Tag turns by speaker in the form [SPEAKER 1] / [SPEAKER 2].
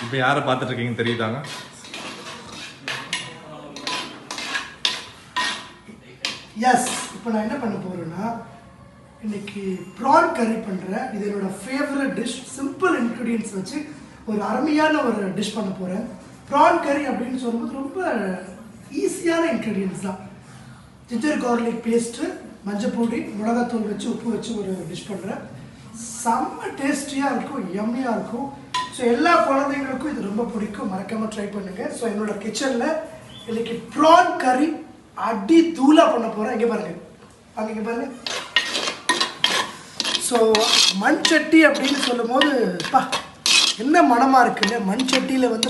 [SPEAKER 1] இப்போ யாரை பார்த்துட்டு இருக்கீங்கன்னு தெரியுதாங்க?
[SPEAKER 2] எஸ், இப்போ நான் என்ன பண்ண போகிறேன்னா இன்னைக்கு ப்ரான் கறி பண்ணுறேன். இது என்னோட ஃபேவரட் டிஷ். சிம்பிள் இன்க்ரீடியன்ஸ் வச்சு ஒரு அருமையான ஒரு டிஷ் பண்ண போகிறேன். ப்ரான் கறி அப்படின்னு சொல்லும்போது ரொம்ப ஈஸியான இன்க்ரீடியன்ஸ் தான். ஜிஞ்சர் கார்லிக் பேஸ்ட்டு, மஞ்சள் பொடி, மிளகாத்தூள் வச்சு உப்பு வச்சு ஒரு டிஷ் பண்ணுறேன். செம்ம டேஸ்டியாக இருக்கும், யம்மியாக இருக்கும். ஸோ எல்லா குழந்தைங்களுக்கும் இது ரொம்ப பிடிக்கும். மறக்காமல் ட்ரை பண்ணுங்கள். ஸோ என்னோட கிச்சனில் இன்னைக்கு ப்ரான் கறி அடி தூளாக பண்ண போகிறேன். இங்கே பாருங்கள், அங்கே இங்கே பாருங்கள். ஸோ மண் சட்டி அப்படின்னு சொல்லும் போது என்ன மனமாக இருக்குல்ல, மண் சட்டியில் வந்து